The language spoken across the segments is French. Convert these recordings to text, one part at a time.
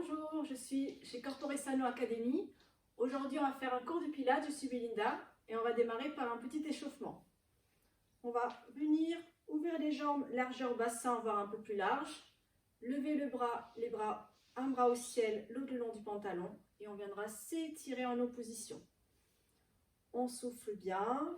Bonjour, je suis chez Corpore Sano Academy. Aujourd'hui, on va faire un cours de pilates. Je suis Belinda et on va démarrer par un petit échauffement. On va venir ouvrir les jambes, largeur bassin, voire un peu plus large. Lever les bras, un bras au ciel, l'autre le long du pantalon. Et on viendra s'étirer en opposition. On souffle bien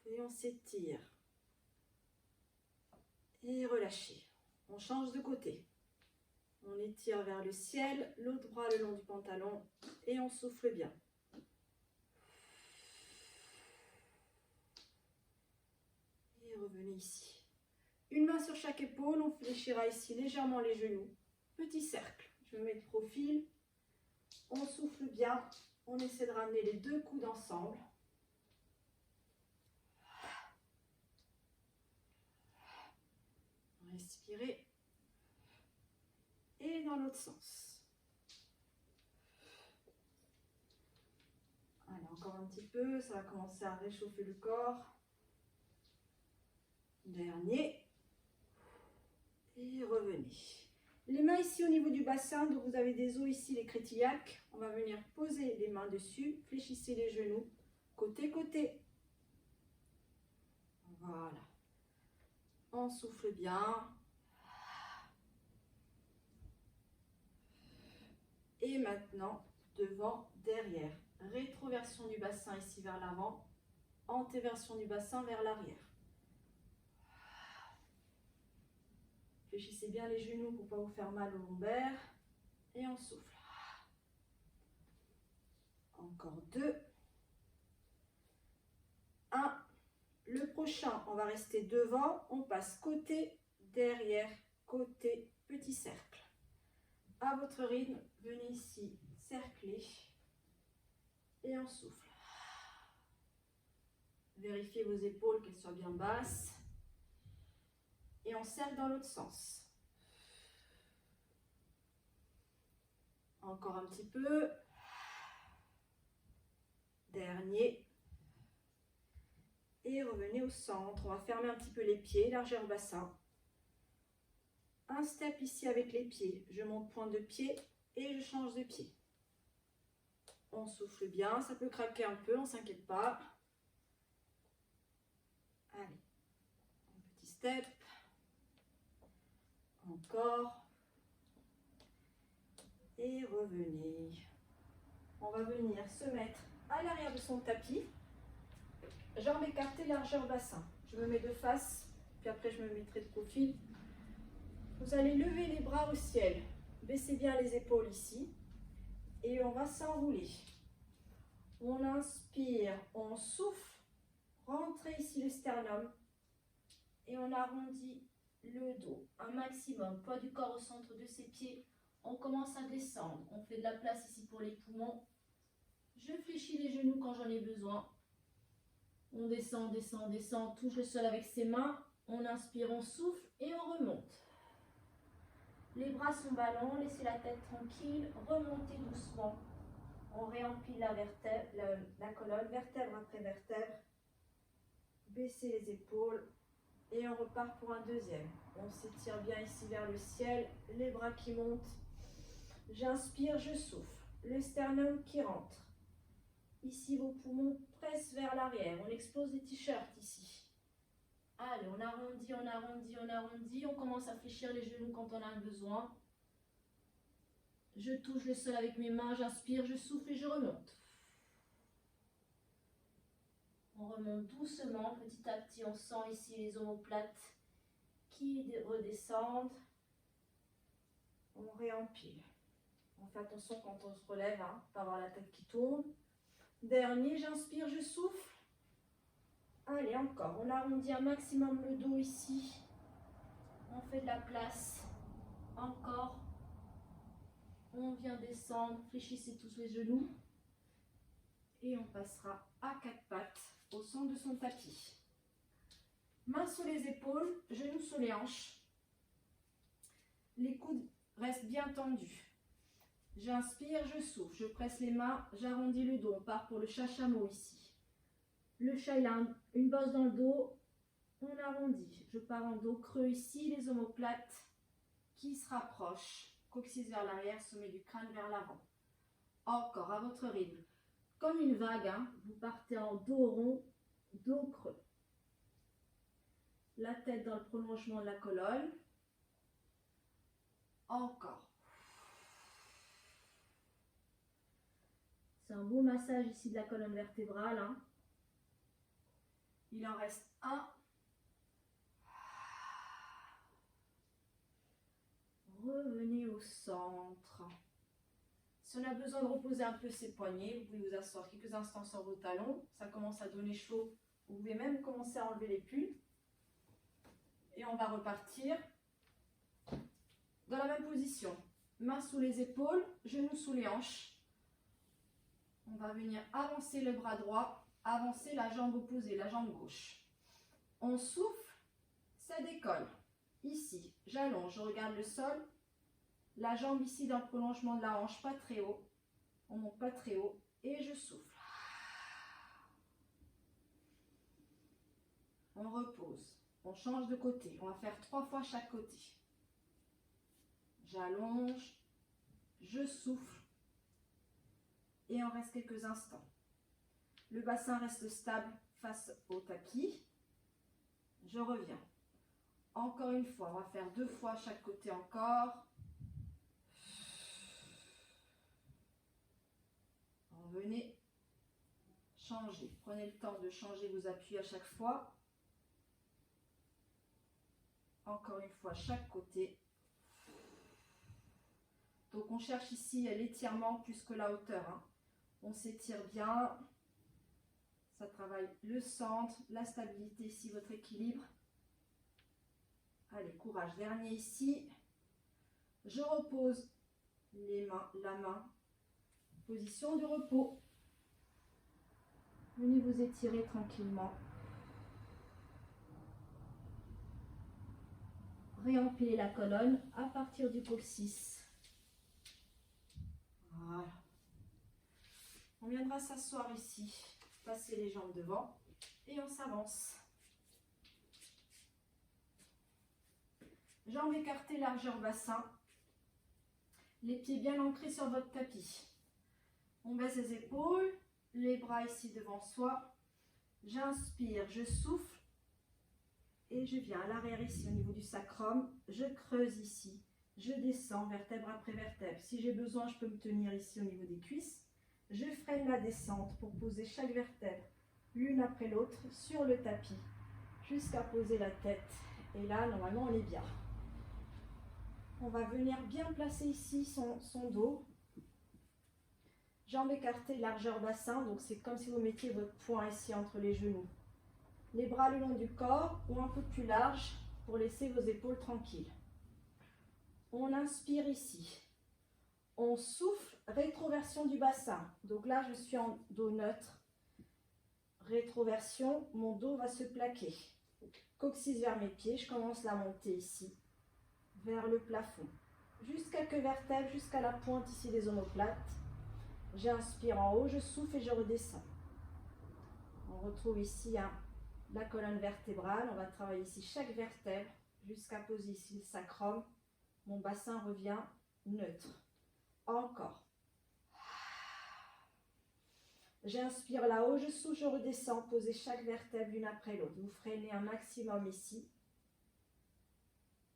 et on s'étire. Et relâchez. On change de côté. On étire vers le ciel, l'autre bras le long du pantalon et on souffle bien. Et revenez ici. Une main sur chaque épaule, on fléchira ici légèrement les genoux. Petit cercle. Je me mets de profil. On souffle bien. On essaie de ramener les deux coudes ensemble. Respirez. Et dans l'autre sens. Allez, encore un petit peu, ça va commencer à réchauffer le corps. Dernier. Et revenez. Les mains ici au niveau du bassin, donc vous avez des os ici, les crétillacs. On va venir poser les mains dessus, fléchissez les genoux, côté. Voilà. On souffle bien. Et maintenant, devant, derrière. Rétroversion du bassin ici vers l'avant. Antéversion du bassin vers l'arrière. Fléchissez bien les genoux pour ne pas vous faire mal au lombaire. Et on souffle. Encore 2. 1. Le prochain, on va rester devant. On passe côté, derrière, côté, petit cercle. À votre rythme, venez ici, cercler. Et on souffle. Vérifiez vos épaules, qu'elles soient bien basses. Et on cercle dans l'autre sens. Encore un petit peu. Dernier. Et revenez au centre. On va fermer un petit peu les pieds, largeur bassin. Un step ici avec les pieds. Je monte pointe de pied et je change de pied. On souffle bien. Ça peut craquer un peu, on ne s'inquiète pas. Allez. Un petit step. Encore. Et revenez. On va venir se mettre à l'arrière de son tapis. Jambes écartées, largeur bassin. Je me mets de face, puis après je me mettrai de profil. Vous allez lever les bras au ciel. Baissez bien les épaules ici. Et on va s'enrouler. On inspire, on souffle. Rentrez ici le sternum. Et on arrondit le dos un maximum. Poids du corps au centre de ses pieds. On commence à descendre. On fait de la place ici pour les poumons. Je fléchis les genoux quand j'en ai besoin. On descend, touche le sol avec ses mains. On inspire, on souffle et on remonte. Les bras sont ballants, laissez la tête tranquille, remontez doucement. On réempile la colonne, vertèbre après vertèbre. Baissez les épaules et on repart pour un deuxième. On s'étire bien ici vers le ciel, les bras qui montent. J'inspire, je souffle. Le sternum qui rentre. Ici, vos poumons pressent vers l'arrière. On explose les t-shirts ici. Allez, on arrondit. On commence à fléchir les genoux quand on a besoin. Je touche le sol avec mes mains. J'inspire, je souffle et je remonte. On remonte doucement. Petit à petit, on sent ici les omoplates qui redescendent. On réempile. On fait attention quand on se relève, hein, pas avoir la tête qui tourne. Dernier, j'inspire, je souffle. Allez, encore. On arrondit un maximum le dos ici. On fait de la place. Encore. On vient descendre. Fléchissez tous les genoux. Et on passera à 4 pattes au centre de son tapis. Mains sur les épaules, genoux sur les hanches. Les coudes restent bien tendus. J'inspire, je souffle, je presse les mains, j'arrondis le dos. On part pour le chat-chameau ici. Le chat, il a une bosse dans le dos. On arrondit. Je pars en dos creux ici, les omoplates qui se rapprochent. Coccyx vers l'arrière, sommet du crâne vers l'avant. Encore, à votre rythme. Comme une vague, hein, vous partez en dos rond, dos creux. La tête dans le prolongement de la colonne. Encore. C'est un beau massage ici de la colonne vertébrale. Hein. Il en reste un. Revenez au centre. Si on a besoin de reposer un peu ses poignets, vous pouvez vous asseoir quelques instants sur vos talons. Ça commence à donner chaud. Vous pouvez même commencer à enlever les pulls. Et on va repartir dans la même position. Mains sous les épaules, genoux sous les hanches. On va venir avancer le bras droit, avancer la jambe opposée, la jambe gauche. On souffle, ça décolle. Ici, j'allonge, je regarde le sol. La jambe ici dans le prolongement de la hanche, pas très haut. On monte pas très haut et je souffle. On repose. On change de côté. On va faire 3 fois chaque côté. J'allonge, je souffle et on reste quelques instants. Le bassin reste stable face au tapis. Je reviens. Encore une fois, on va faire 2 fois chaque côté encore. Revenez, changez. Prenez le temps de changer vos appuis à chaque fois. Encore une fois, chaque côté. Donc on cherche ici l'étirement plus que la hauteur. Hein. On s'étire bien. Ça travaille le centre, la stabilité ici, votre équilibre. Allez, courage. Dernier ici. Je repose les mains, la main. Position de repos. Venez vous étirer tranquillement. Réempiler la colonne à partir du coccyx. Voilà. On viendra s'asseoir ici, passer les jambes devant et on s'avance. Jambes écartées, largeur bassin. Les pieds bien ancrés sur votre tapis. On baisse les épaules, les bras ici devant soi. J'inspire, je souffle et je viens à l'arrière ici au niveau du sacrum. Je creuse ici, je descends vertèbre après vertèbre. Si j'ai besoin, je peux me tenir ici au niveau des cuisses. Je freine la descente pour poser chaque vertèbre l'une après l'autre sur le tapis jusqu'à poser la tête. Et là, normalement, on est bien. On va venir bien placer ici son dos. Jambes écartées, largeur bassin, donc c'est comme si vous mettiez votre poing ici entre les genoux. Les bras le long du corps ou un peu plus large pour laisser vos épaules tranquilles. On inspire ici. On souffle, rétroversion du bassin. Donc là, je suis en dos neutre. Rétroversion, mon dos va se plaquer. Coccyx vers mes pieds, je commence la montée ici, vers le plafond. Juste quelques vertèbres, jusqu'à la pointe ici des omoplates. J'inspire en haut, je souffle et je redescends. On retrouve ici la colonne vertébrale. On va travailler ici chaque vertèbre jusqu'à poser ici le sacrum. Mon bassin revient neutre. Encore. J'inspire là-haut, je souffle, je redescends. Posez chaque vertèbre l'une après l'autre. Vous freinez un maximum ici.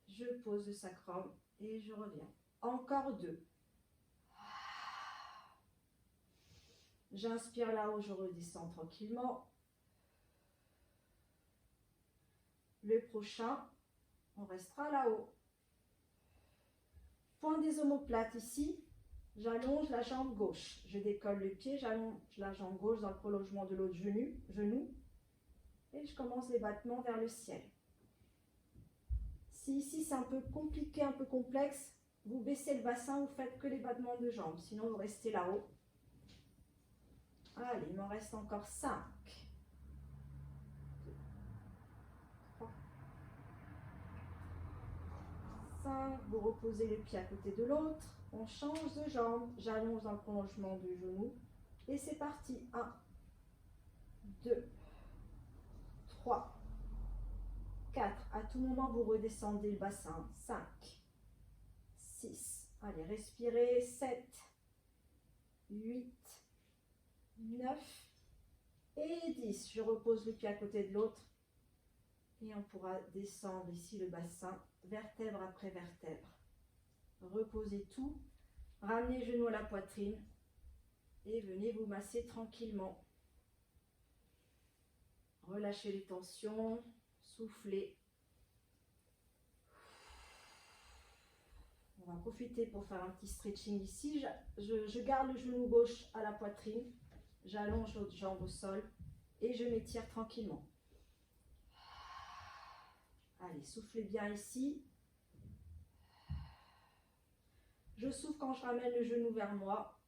Je pose le sacrum et je reviens. Encore 2. J'inspire là-haut, je redescends tranquillement. Le prochain, on restera là-haut. Point des omoplates ici. J'allonge la jambe gauche. Je décolle le pied, j'allonge la jambe gauche dans le prolongement de l'autre genou. Et je commence les battements vers le ciel. Si ici c'est un peu compliqué, un peu complexe, vous baissez le bassin, vous faites que les battements de jambes. Sinon, vous restez là-haut. Allez, il m'en reste encore 5. 2, 3, 5. Vous reposez le pied à côté de l'autre. On change de jambe. J'allonge dans le prolongement du genou. Et c'est parti. 1, 2, 3, 4. À tout moment, vous redescendez le bassin. 5, 6, Allez, respirez. 7, 8, 9 et 10. Je repose le pied à côté de l'autre. Et on pourra descendre ici le bassin, vertèbre après vertèbre. Reposez tout. Ramenez les genoux à la poitrine. Et venez vous masser tranquillement. Relâchez les tensions. Soufflez. On va profiter pour faire un petit stretching ici. Je garde le genou gauche à la poitrine. J'allonge l'autre jambe au sol. Et je m'étire tranquillement. Allez, soufflez bien ici. Je souffle quand je ramène le genou vers moi.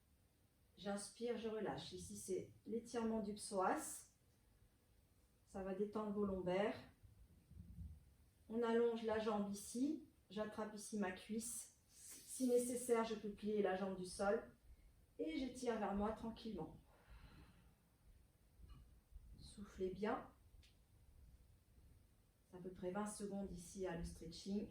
J'inspire, je relâche. Ici, c'est l'étirement du psoas. Ça va détendre vos lombaires. On allonge la jambe ici. J'attrape ici ma cuisse. Si nécessaire, je peux plier la jambe du sol. Et j'étire vers moi tranquillement. Soufflez bien. C'est à peu près 20 secondes ici à le stretching.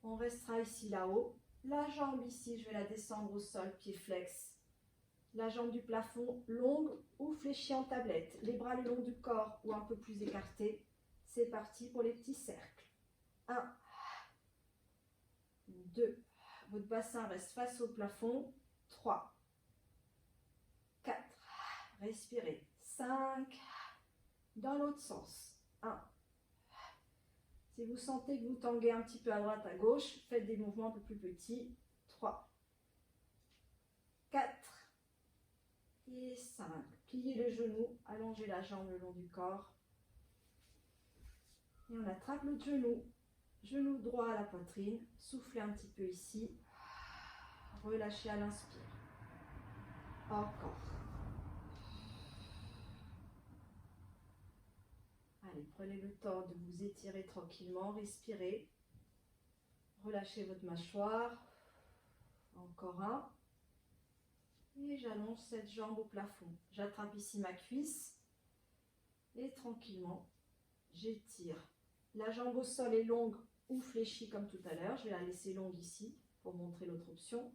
On restera ici là-haut. La jambe ici, je vais la descendre au sol, pied flex. La jambe du plafond longue ou fléchie en tablette. Les bras le long du corps ou un peu plus écartés. C'est parti pour les petits cercles. 1, 2. Votre bassin reste face au plafond. 3, 4. Respirez. 5. Dans l'autre sens. 1. Si vous sentez que vous tanguez un petit peu à droite, à gauche, faites des mouvements un peu plus petits. 3, 4 et 5. Pliez le genou, allongez la jambe le long du corps. Et on attrape l'autre genou. Genou droit à la poitrine. Soufflez un petit peu ici. Relâchez à l'inspire. Encore. Allez, prenez le temps de vous étirer tranquillement, respirez. Relâchez votre mâchoire. Encore un. Et j'allonge cette jambe au plafond. J'attrape ici ma cuisse. Et tranquillement, j'étire. La jambe au sol est longue ou fléchie comme tout à l'heure. Je vais la laisser longue ici pour montrer l'autre option.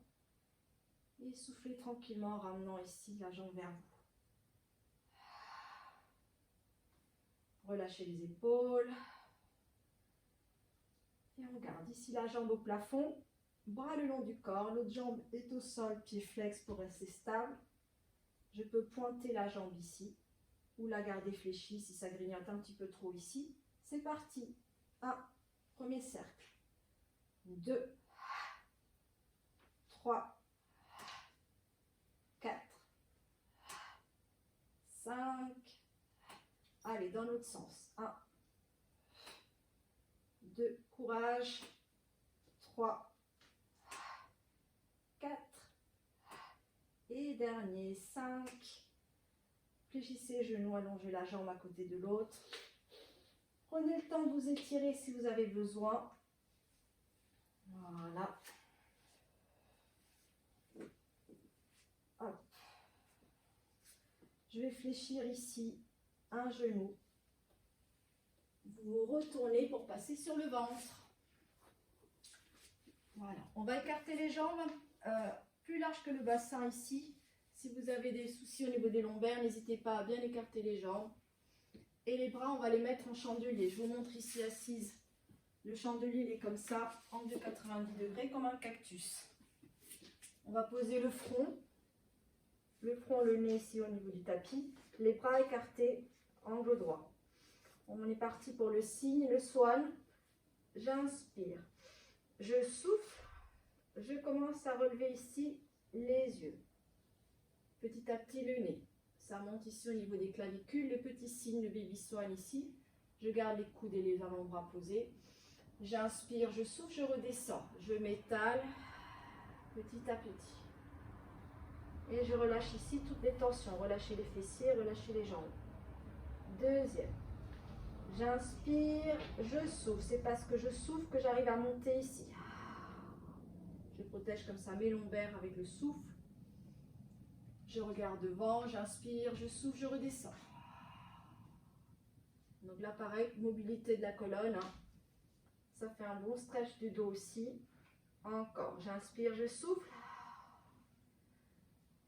Et soufflez tranquillement en ramenant ici la jambe vers vous. Relâchez les épaules. Et on garde ici la jambe au plafond. Bras le long du corps. L'autre jambe est au sol, pied flex pour rester stable. Je peux pointer la jambe ici. Ou la garder fléchie si ça grignote un petit peu trop ici. C'est parti. 1. Premier cercle. 2. 3. 4. 5. Allez, dans l'autre sens. 1, 2, courage. 3, 4. Et dernier, 5. Fléchissez genoux, allongez la jambe à côté de l'autre. Prenez le temps de vous étirer si vous avez besoin. Voilà. Hop. Je vais fléchir ici un genou. Vous retournez pour passer sur le ventre. Voilà. On va écarter les jambes plus large que le bassin ici. Si vous avez des soucis au niveau des lombaires, n'hésitez pas à bien écarter les jambes. Et les bras, on va les mettre en chandelier. Je vous montre ici assise. Le chandelier, il est comme ça, angle de 90 degrés, comme un cactus. On va poser le front, le nez ici au niveau du tapis. Les bras écartés, angle droit. On est parti pour le signe, le swan. J'inspire. Je souffle. Je commence à relever ici les yeux. Petit à petit le nez. Ça monte ici au niveau des clavicules. Le petit signe, le baby swan ici. Je garde les coudes et les avant-bras posés. J'inspire, je souffle, je redescends. Je m'étale petit à petit. Et je relâche ici toutes les tensions. Relâchez les fessiers, relâchez les jambes. Deuxième. J'inspire, je souffle. C'est parce que je souffle que j'arrive à monter ici. Je protège comme ça mes lombaires avec le souffle. Je regarde devant, j'inspire, je souffle, je redescends. Donc là, pareil, mobilité de la colonne. Ça fait un bon stretch du dos aussi. Encore, j'inspire, je souffle.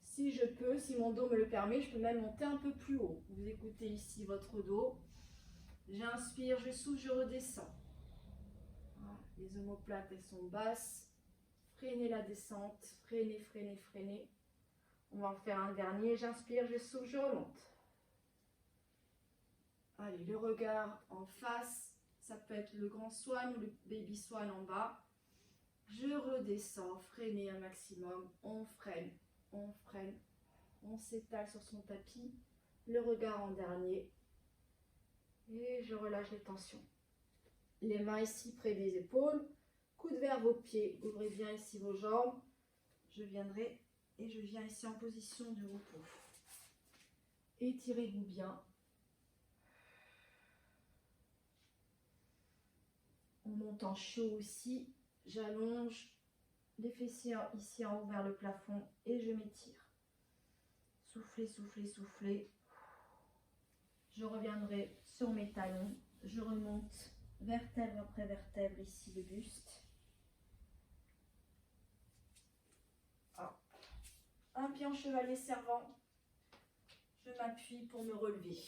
Si je peux, si mon dos me le permet, je peux même monter un peu plus haut. Vous écoutez ici votre dos. J'inspire, je souffle, je redescends. Voilà. Les omoplates, elles sont basses. Freinez la descente. Freinez, freinez, freinez. On va en faire un dernier. J'inspire, je souffle, je remonte. Allez, le regard en face. Ça peut être le grand swan ou le baby swan en bas. Je redescends. Freinez un maximum. On freine. On freine. On s'étale sur son tapis. Le regard en dernier. Et je relâche les tensions. Les mains ici près des épaules. Coude vers vos pieds. Ouvrez bien ici vos jambes. Je viendrai et je viens ici en position de repos. Étirez-vous bien. On monte en chaud aussi. J'allonge les fessiers ici en haut vers le plafond et je m'étire. Soufflez, soufflez, soufflez. Je reviendrai sur mes talons. Je remonte vertèbre après vertèbre ici le buste. Hop. Un pied en chevalier servant. Je m'appuie pour me relever.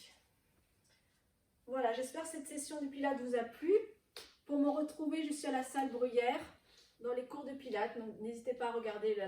Voilà, j'espère que cette session de Pilates vous a plu. Pour me retrouver, je suis à la salle Bruyère dans les cours de Pilates. Donc n'hésitez pas à regarder la